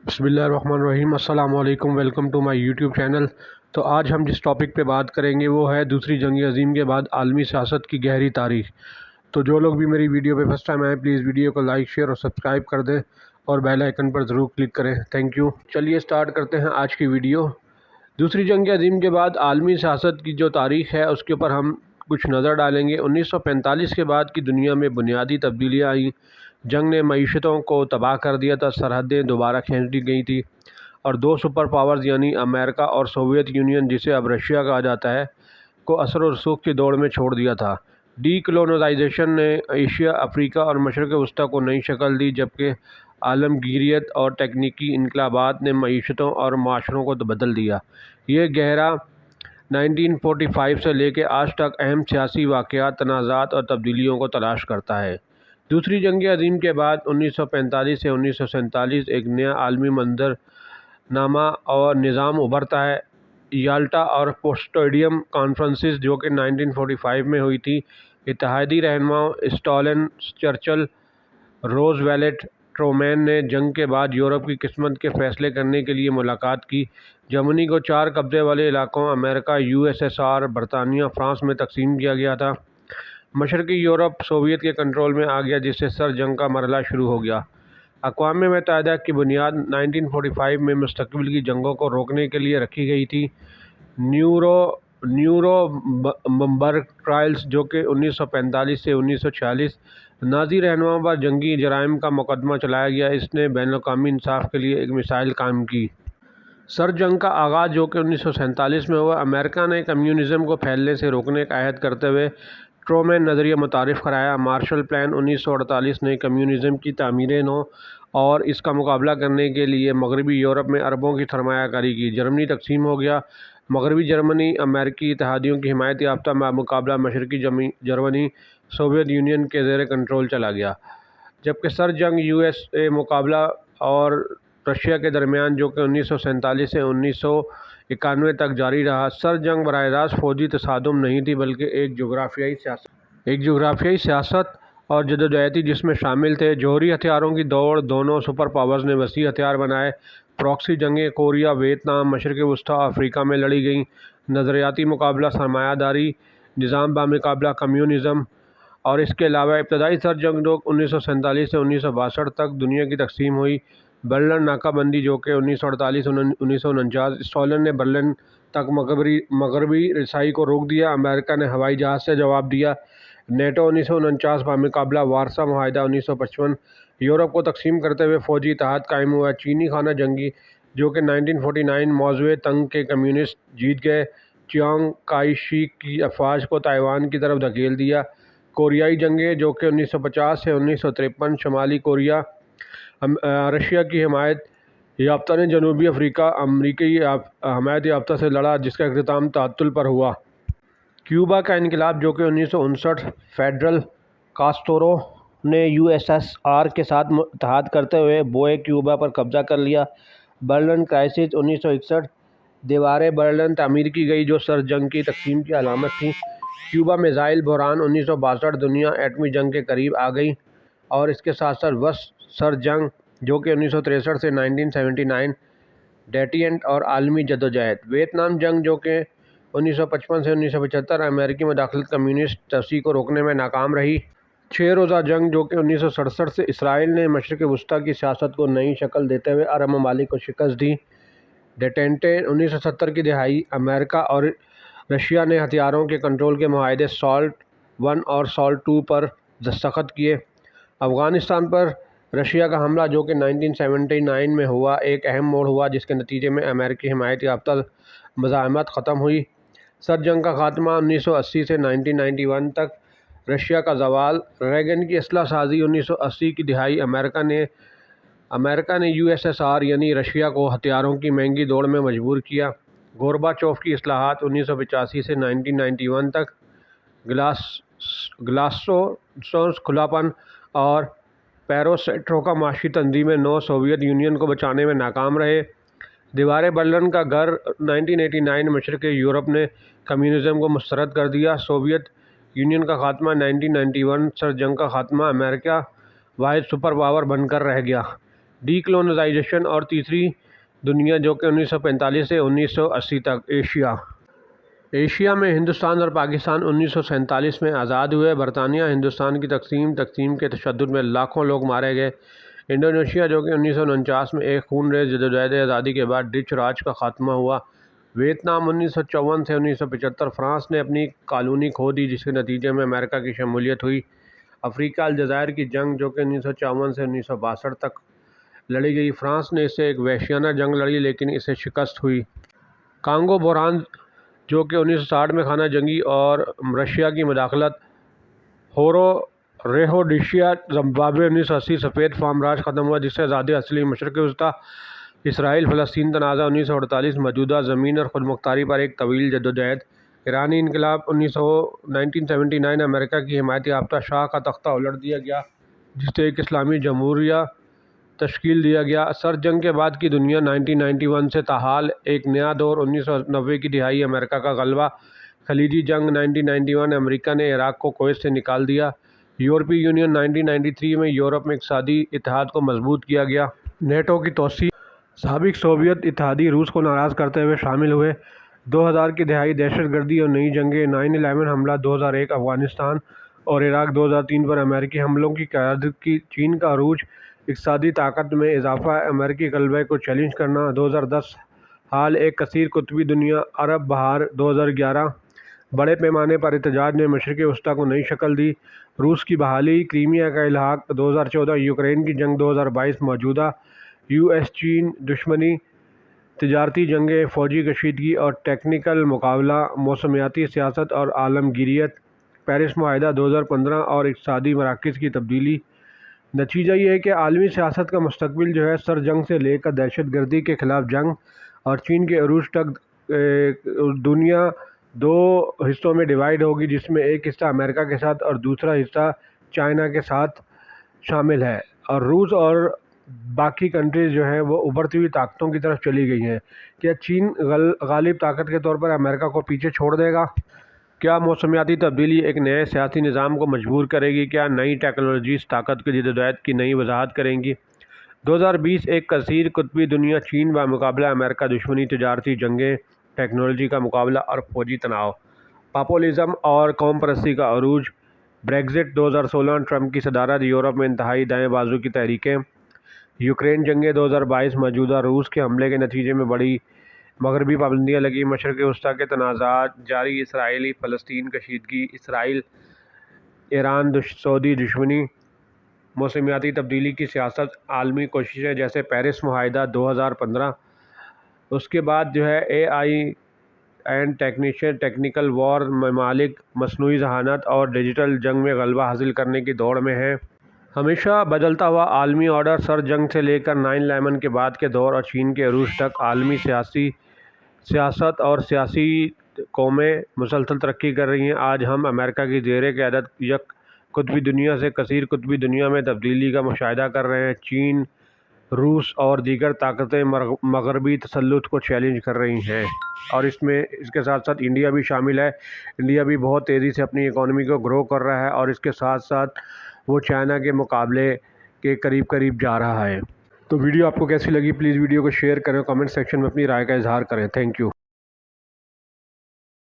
بسم اللہ الرحمن الرحیم۔ السلام علیکم، welcome to my YouTube channel. تو آج ہم جس ٹاپک پہ بات کریں گے وہ ہے دوسری جنگ عظیم کے بعد عالمی سیاست کی گہری تاریخ۔ تو جو لوگ بھی میری ویڈیو پہ فرسٹ ٹائم آئے پلیز ویڈیو کو لائک، شیئر اور سبسکرائب کر دیں اور بیل آئیکن پر ضرور کلک کریں۔ Thank you. چلیے سٹارٹ کرتے ہیں آج کی ویڈیو۔ دوسری جنگ عظیم کے بعد عالمی سیاست کی جو تاریخ ہے اس کے اوپر ہم کچھ نظر ڈالیں گے۔ 1945 کے بعد کی دنیا میں بنیادی تبدیلیاں آئیں۔ جنگ نے معیشتوں کو تباہ کر دیا تھا، سرحدیں دوبارہ کھینچ دی گئی تھی اور دو سپر پاورز یعنی امریکہ اور سوویت یونین، جسے اب رشیا کہا جاتا ہے، کو اثر و رسوخ کی دوڑ میں چھوڑ دیا تھا۔ ڈی کولونائزیشن نے ایشیا، افریقہ اور مشرق وسطیٰ کو نئی شکل دی، جبکہ عالمگیریت اور تکنیکی انقلابات نے معیشتوں اور معاشروں کو بدل دیا۔ یہ گہرا 1945 سے لے کے آج تک اہم سیاسی واقعات، تنازعات اور تبدیلیوں کو تلاش کرتا ہے۔ دوسری جنگ عظیم کے بعد 1945 سے 1947 ایک نیا عالمی منظرنامہ اور نظام ابھرتا ہے۔ یالٹا اور پوٹسڈیم کانفرنسز جو کہ 1945 میں ہوئی تھی، اتحادی رہنماؤں اسٹالن، چرچل، روزویلٹ، ٹرومین نے جنگ کے بعد یورپ کی قسمت کے فیصلے کرنے کے لیے ملاقات کی۔ جرمنی کو 4 قبضے والے علاقوں امریکہ، USSR، برطانیہ، فرانس میں تقسیم کیا گیا تھا۔ مشرقی یورپ سوویت کے کنٹرول میں آ گیا، جس سے سر جنگ کا مرحلہ شروع ہو گیا۔ اقوام متحدہ کی بنیاد 1945 میں مستقبل کی جنگوں کو روکنے کے لیے رکھی گئی تھی۔ نیورمبرگ ٹرائلز جو کہ 1945 سے 1946 نازی رہنماؤں پر جنگی جرائم کا مقدمہ چلایا گیا، اس نے بین الاقوامی انصاف کے لیے ایک مثال قائم کی۔ سر جنگ کا آغاز جو کہ 1947 میں ہوا، امریکہ نے کمیونزم کو پھیلنے سے روکنے کا عہد کرتے ہوئے ٹرومین نظریہ متعارف کرایا۔ مارشل پلان 1948 نے کمیونزم کی تعمیر نو اور اس کا مقابلہ کرنے کے لیے مغربی یورپ میں اربوں کی سرمایہ کاری کی۔ جرمنی تقسیم ہو گیا۔ مغربی جرمنی امریکی اتحادیوں کی حمایت یافتہ بمقابلہ مشرقی جرمنی سوویت یونین کے زیر کنٹرول چلا گیا، جبکہ سر جنگ USA مقابلہ اور رشیا کے درمیان جو کہ 1947 سے 1991 تک جاری رہا۔ سر جنگ براہ راست فوجی تصادم نہیں تھی بلکہ ایک جغرافیائی سیاست اور جدوجہد جس میں شامل تھے۔ جوہری ہتھیاروں کی دوڑ دونوں سپر پاورز نے وسیع ہتھیار بنائے۔ پراکسی جنگیں کوریا، ویتنام، مشرق وسطیٰ اور افریقہ میں لڑی گئیں۔ نظریاتی مقابلہ سرمایہ داری نظام بمقابلہ کمیونزم۔ اور اس کے علاوہ ابتدائی سر جنگ جو 1947 سے 1962 تک دنیا کی تقسیم ہوئی۔ برلن ناکہ بندی جو کہ 1948-1949 اسٹالن نے برلن تک مغربی رسائی کو روک دیا۔ امریکہ نے ہوائی جہاز سے جواب دیا۔ نیٹو 1949 بمقابلہ وارسا معاہدہ 1955 یورپ کو تقسیم کرتے ہوئے فوجی اتحاد قائم ہوا۔ چینی خانہ جنگی جو کہ 1949 موضوع تنگ کے کمیونسٹ جیت گئے۔ چیانگ کائی شیک کی افواج کو تائیوان کی طرف دھکیل دیا۔ کوریائی جنگیں جو کہ 1950 سے 1953 شمالی کوریا رشیا کی حمایت یافتہ نے جنوبی افریقہ امریکی حمایت یافتہ سے لڑا، جس کا اختتام تعطل پر ہوا۔ کیوبا کا انقلاب جو کہ 1959 فیڈرل کاسترو نے USSR کے ساتھ اتحاد کرتے ہوئے بوئے کیوبا پر قبضہ کر لیا۔ برلن کرائسس 1961 دیوارِ برلن تعمیر کی گئی جو سر جنگ کی تقسیم کی علامت تھی۔ کیوبا میزائل بحران 1962 دنیا ایٹمی جنگ کے قریب آ گئی اور اس کے ساتھ ساتھ وسط سر جنگ جو کہ 1963 سے 1979 ڈیٹینٹ اور عالمی جدوجہد۔ ویتنام جنگ جو کہ 1955 سے 1975 امریکی مداخلت کمیونسٹ توسیع کو روکنے میں ناکام رہی۔ 6 روزہ جنگ جو کہ 1967 سے اسرائیل نے مشرق وسطیٰ کی سیاست کو نئی شکل دیتے ہوئے عرب ممالک کو شکست دی۔ ڈیٹینٹے 1970 کی دہائی امریکہ اور رشیا نے ہتھیاروں کے کنٹرول کے معاہدے SALT I اور SALT II پر دستخط کیے۔ افغانستان پر رشیا کا حملہ جو کہ 1979 میں ہوا ایک اہم موڑ ہوا، جس کے نتیجے میں امریکی حمایت یافتہ مزاحمت ختم ہوئی۔ سر جنگ کا خاتمہ 1980 سے 1991 تک رشیا کا زوال۔ ریگن کی اصلاح سازی 1980 کی دہائی امریکہ نے USSR یعنی رشیا کو ہتھیاروں کی مہنگی دوڑ میں مجبور کیا۔ گورباچوف کی اصلاحات 1985 سے 1991 تک گلاسنوست کھلاپن اور پیروسیٹروکا معاشی تنظیمیں نو سوویت یونین کو بچانے میں ناکام رہے۔ دیوارِ برلن کا گر 1989 مشرقی یورپ نے کمیونزم کو مسترد کر دیا۔ سوویت یونین کا خاتمہ 1991 سر جنگ کا خاتمہ۔ امریکہ واحد سپر پاور بن کر رہ گیا۔ ڈی کلونائزیشن اور تیسری دنیا جو کہ 1945 سے 1980 تک۔ ایشیا میں ہندوستان اور پاکستان 1947 میں آزاد ہوئے۔ برطانیہ ہندوستان کی تقسیم کے تشدد میں لاکھوں لوگ مارے گئے۔ انڈونیشیا جو کہ 1949 میں ایک خونریز جدوجہد آزادی کے بعد ڈچ راج کا خاتمہ ہوا۔ ویتنام 1954 سے 1975۔ فرانس نے اپنی کالونی کھو دی جس کے نتیجے میں امریکہ کی شمولیت ہوئی۔ افریقہ الجزائر کی جنگ جو کہ 1954 سے 1962 تک لڑی گئی، فرانس نے اس سے ایک وحشیانہ جنگ لڑی لیکن اسے شکست ہوئی۔ کانگو بحران جو کہ 1960 میں خانہ جنگی اور رشیا کی مداخلت، روڈیشیا زمبابوے 1980 سفید فام راج ختم ہوا جس سے آزادی حاصل ہوئی۔ مشرق وسطیٰ اسرائیل فلسطین تنازع 1948 موجودہ زمین اور خود مختاری پر ایک طویل جدوجہد۔ ایرانی انقلاب 1979 امریکہ کی حمایت یافتہ شاہ کا تختہ الٹ دیا گیا جس سے ایک اسلامی جمہوریہ تشکیل دیا گیا۔ سرد جنگ کے بعد کی دنیا 1991 سے تاحال ایک نیا دور۔ 1990 کی دہائی امریکہ کا غلبہ، خلیجی جنگ 1991 امریکہ نے عراق کو کویت سے نکال دیا۔ یورپی یونین 1993 میں یورپ میں اقتصادی اتحاد کو مضبوط کیا گیا۔ نیٹو کی توسیع، سابق سوویت اتحادی روس کو ناراض کرتے ہوئے شامل ہوئے۔ 2000 کی دہائی دہشت گردی اور نئی جنگیں، 9/11 حملہ 2001 افغانستان اور عراق 2003 پر امریکی حملوں کی قیادت کی، چین کا عروج، اقتصادی طاقت میں اضافہ، امریکی غلبے کو چیلنج کرنا۔ 2010 حال ایک کثیر قطبی دنیا، عرب بہار 2011 بڑے پیمانے پر احتجاج نے مشرق وسطیٰ کو نئی شکل دی۔ روس کی بحالی، کرائمیا کا الحاق 2014، یوکرین کی جنگ 2022، موجودہ یو ایس چین دشمنی، تجارتی جنگیں، فوجی کشیدگی اور ٹیکنیکل مقابلہ، موسمیاتی سیاست اور عالمگیریت، پیرس معاہدہ 2015 اور اقتصادی مراکز کی تبدیلی۔ نتیجہ یہ ہے کہ عالمی سیاست کا مستقبل جو ہے سر جنگ سے لے کر دہشت گردی کے خلاف جنگ اور چین کے عروج تک دنیا دو حصوں میں ڈیوائیڈ ہوگی جس میں ایک حصہ امریکہ کے ساتھ اور دوسرا حصہ چائنا کے ساتھ شامل ہے، اور روس اور باقی کنٹریز جو ہیں وہ ابھرتی ہوئی طاقتوں کی طرف چلی گئی ہیں۔ کیا چین غالب طاقت کے طور پر امریکہ کو پیچھے چھوڑ دے گا؟ کیا موسمیاتی تبدیلی ایک نئے سیاسی نظام کو مجبور کرے گی؟ کیا نئی ٹیکنالوجیز طاقت کی جدوجہد کی نئی وضاحت کریں گی؟ 2020 ایک کثیر قطبی دنیا، چین بمقابلہ امریکہ، دشمنی، تجارتی جنگیں، ٹیکنالوجی کا مقابلہ اور فوجی تناؤ، پاپولزم اور قوم پرستی کا عروج، بریگزٹ 2016، ٹرمپ کی صدارت، یورپ میں انتہائی دائیں بازو کی تحریکیں، یوکرین جنگیں 2022، موجودہ روس کے حملے کے نتیجے میں بڑی مغربی پابندیاں لگیں، مشرق وسطیٰ کے تنازعات جاری، اسرائیلی فلسطین کشیدگی، اسرائیل ایران سعودی دشمنی، موسمیاتی تبدیلی کی سیاست، عالمی کوششیں جیسے پیرس معاہدہ 2015، اس کے بعد جو ہے اے آئی اینڈ ٹیکنیکل وار، ممالک مصنوعی ذہانت اور ڈیجیٹل جنگ میں غلبہ حاصل کرنے کی دوڑ میں ہیں۔ ہمیشہ بدلتا ہوا عالمی آرڈر، سر جنگ سے لے کر 9/11 کے بعد کے دور اور چین کے عروج تک عالمی سیاست اور سیاسی قومیں مسلسل ترقی کر رہی ہیں۔ آج ہم امریکہ کی زیر قیادت یک قطبی دنیا سے کثیر قطبی دنیا میں تبدیلی کا مشاہدہ کر رہے ہیں۔ چین، روس اور دیگر طاقتیں مغربی تسلط کو چیلنج کر رہی ہیں، اور اس کے ساتھ ساتھ انڈیا بھی شامل ہے۔ انڈیا بھی بہت تیزی سے اپنی اکانومی کو گرو کر رہا ہے اور اس کے ساتھ ساتھ وہ چائنا کے مقابلے کے قریب جا رہا ہے۔ تو ویڈیو آپ کو کیسی لگی؟ پلیز ویڈیو کو شیئر کریں، کامنٹ سیکشن میں اپنی رائے کا اظہار کریں۔ Thank you.